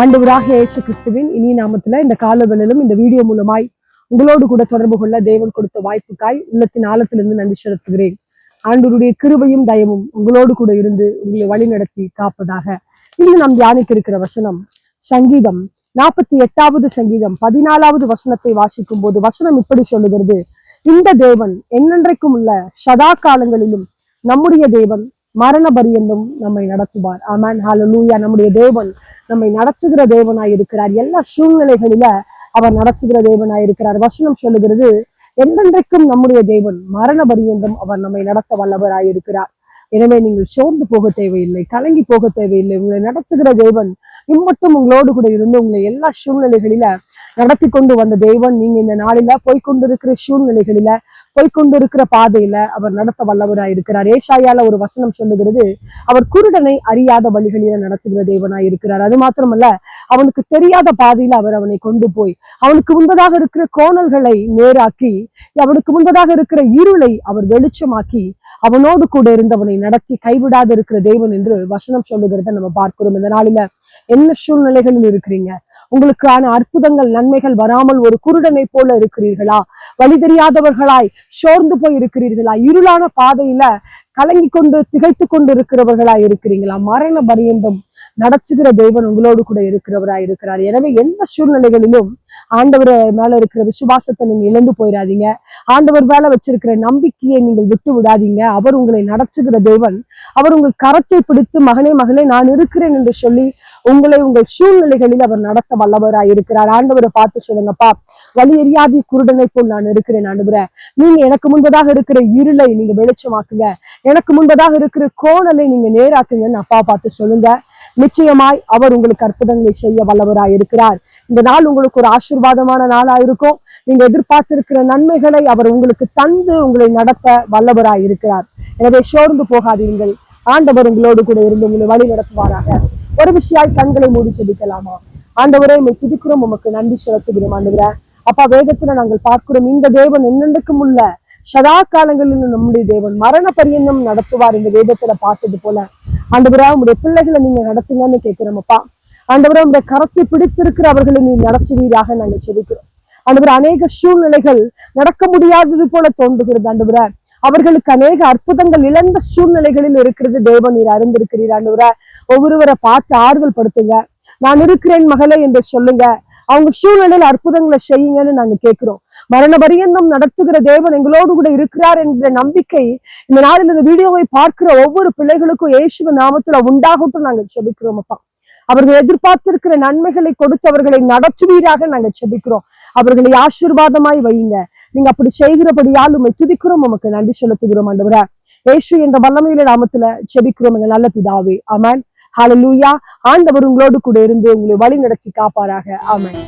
ஆண்டவராக இயேசு கிறிஸ்துவின் இனி நாமத்துல இந்த காலவெளியிலும் இந்த வீடியோ மூலமாய் உங்களோடு கூட தொடர்பு கொள்ள தேவன் கொடுத்த வாய்ப்புக்காய் உள்ளத்தின் ஆழத்திலிருந்து நன்றி செலுத்துகிறேன். ஆண்டவருடைய கிருபையும் தயவும் உங்களோடு கூட இருந்து உங்களை வழி நடத்தி காப்பதாக. இன்று நாம் தியானிக்க இருக்கிற வசனம் சங்கீதம் 48வது சங்கீதம் 14வது வசனத்தை வாசிக்கும் போது வசனம் இப்படி சொல்லுகிறது: இந்த தேவன் என்னென்றைக்கும் உள்ள சதா காலங்களிலும் நம்முடைய தேவன் மரண பரியந்தம் நம்மை நடத்துவார். ஆமென், ஹல்லேலூயா. நம்முடைய தேவன் நம்மை நடத்துகிற தேவனாய் இருக்கிறார். எல்லா சூழ்நிலைகளில அவர் நடத்துகிற தேவனாய் இருக்கிறார். வசனம் சொல்லுகிறது, என்றென்றைக்கும் நம்முடைய தேவன் மரண பரியந்தம் அவர் நம்மை நடத்த வல்லவராய் இருக்கிறார். எனவே நீங்கள் சோர்ந்து போக தேவையில்லை, கலங்கி போக தேவையில்லை. உங்களை நடத்துகிற தேவன் இம்மட்டும் உங்களோடு கூட இருந்து உங்களை எல்லா சூழ்நிலைகளில நடத்தி கொண்டு வந்த தேவன் நீங்க இந்த நாளில போய்கொண்டிருக்கிற சூழ்நிலைகளில போய்கொண்டிருக்கிற பாதையில அவர் நடத்த வல்லவராய் இருக்கிறார். ஏசாயால ஒரு வசனம் சொல்லுகிறது, அவர் குருடனை அறியாத வழிகளில நடத்துகிற தேவனாய் இருக்கிறார். அது மாத்திரமல்ல, அவனுக்கு தெரியாத பாதையில அவர் அவனை கொண்டு போய் அவனுக்கு முன்பதாக இருக்கிற கோணல்களை நேராக்கி அவனுக்கு முன்பதாக இருக்கிற இருளை அவர் வெளிச்சமாக்கி அவனோடு கூட இருந்தவனை நடத்தி கைவிடாது இருக்கிற தேவன் என்று வசனம் சொல்லுகிறத நம்ம பார்க்கிறோம். இந்த நாளில என்ன சூழ்நிலைகளில் இருக்கிறீங்க? உங்களுக்கான அற்புதங்கள் நன்மைகள் வராமல் ஒரு குருடனை போல இருக்கிறீர்களா? வழி தெரியாதவர்களாய் சோர்ந்து போய் இருக்கிறீர்களா? இருளான பாதையில கலங்கி கொண்டு திகைத்து கொண்டு இருக்கிறவர்களாய் இருக்கிறீங்களா? மரண பரியந்தம் நடத்துகிற தேவன் உங்களோடு கூட இருக்கிறவராய் இருக்கிறார். எனவே எந்த சூழ்நிலைகளிலும் ஆண்டவர் மேல இருக்கிற விசுவாசத்தை நீங்க இழந்து போயிடாதீங்க. ஆண்டவர் மேல வச்சிருக்கிற நம்பிக்கையை நீங்கள் விட்டு விடாதீங்க. அவர் உங்களை நடத்துகிற தேவன். அவர் உங்கள் கரத்தை பிடித்து மகனே மகளே நான் இருக்கிறேன் என்று சொல்லி உங்களை உங்கள் சூழ்நிலைகளில் அவர் நடத்த வல்லவராய் இருக்கிறார். ஆண்டவரை பார்த்து சொல்லுங்கப்பா, வழி எரியாதி குருடனை போல் நான் இருக்கிறேன் ஆண்டவரே. நீங்க எனக்கு முன்பதாக இருக்கிற இருளை நீங்க வெளிச்சமாக்குங்க, எனக்கு முன்பதாக இருக்கிற கோணலை நீங்க நேராக்குங்கன்னு அப்பா பார்த்து சொல்லுங்க. நிச்சயமாய் அவர் உங்களுக்கு அற்புதங்களை செய்ய வல்லவராய் இருக்கிறார். இந்த நாள் உங்களுக்கு ஒரு ஆசீர்வாதமான நாளா இருக்கும். நீங்க எதிர்பார்த்திருக்கிற நன்மைகளை அவர் உங்களுக்கு தந்து உங்களை நடத்த வல்லவராய் இருக்கிறார். எனவே சோர்ந்து போகாதீர்கள். ஆண்டவர் உங்களோடு கூட இருந்து உங்களை வழி நடத்துவாராக. ஒரு விஷயாய் கண்களை மூடி செபிக்கலாமா? ஆண்டவரே, உம்மை துதிக்கிறோம், உமக்கு நன்றி செலுத்துகிறோம் ஆண்டவரே. அப்பா, வேதத்துல நாங்கள் பார்க்கிறோம், இந்த தேவன் என்னென்றைக்கும் உள்ள சதா காலங்களில் நம்முடைய தேவன் மரண பரியந்தம் நடத்துவார். இந்த வேதத்துல பார்த்தது போல ஆண்டவரா உங்களுடைய பிள்ளைகளை நீங்க நடத்துங்கன்னு கேட்கிறோம் அப்பா. ஆண்டவரா உங்களுடைய கரத்தை பிடித்திருக்கிற அவர்களை நீ நடத்துவீராக நாங்கள் செபிக்கிறோம் ஆண்டவரா. அநேக சூழ்நிலைகள் நடக்க முடியாதது போல தோன்றுகிறது ஆண்டவரா. அவர்களுக்கு அநேக அற்புதங்கள் இழந்த சூழ்நிலைகளில் இருக்கிறது தேவன் நீர் அறிந்திருக்கிறீர் ஆண்டவரா. ஒவ்வொருவரை பார்த்து ஆறுதல் படுத்துங்க. நான் இருக்கிறேன் மகளே என்று சொல்லுங்க. அவங்க சூழ்நிலையில் அற்புதங்களை செய்யுங்கன்னு நாங்க கேட்கிறோம். மரண பரியந்தம் நடத்துகிற தேவன் எங்களோடு கூட இருக்கிறார் என்ற நம்பிக்கை இந்த நாளில் இந்த வீடியோவை பார்க்கிற ஒவ்வொரு பிள்ளைகளுக்கும் இயேசுவின் நாமத்துல உண்டாகட்டும் நாங்கள் செபிக்கிறோம் அப்பா. அவர்கள் எதிர்பார்த்திருக்கிற நன்மைகளை கொடுத்து அவர்களை நடத்துவீராக நாங்கள் செபிக்கிறோம். அவர்களை ஆசீர்வாதமாய் வையுங்க. நீங்க அப்படி செய்கிறபடியால் உம்மை துதிக்கிறோம், உமக்கு நன்றி செலுத்துகிறோம் ஆண்டவரே. இயேசு என்ற வல்லமையில நாமத்துல செபிக்கிறோம் எங்கள் நல்ல பிதாவே. ஆமென், ஹல்லேலூயா. ஆண்டவர் உங்களோடு கூட இருந்து உங்களை வழி நடத்தி காப்பாராக. ஆமென்.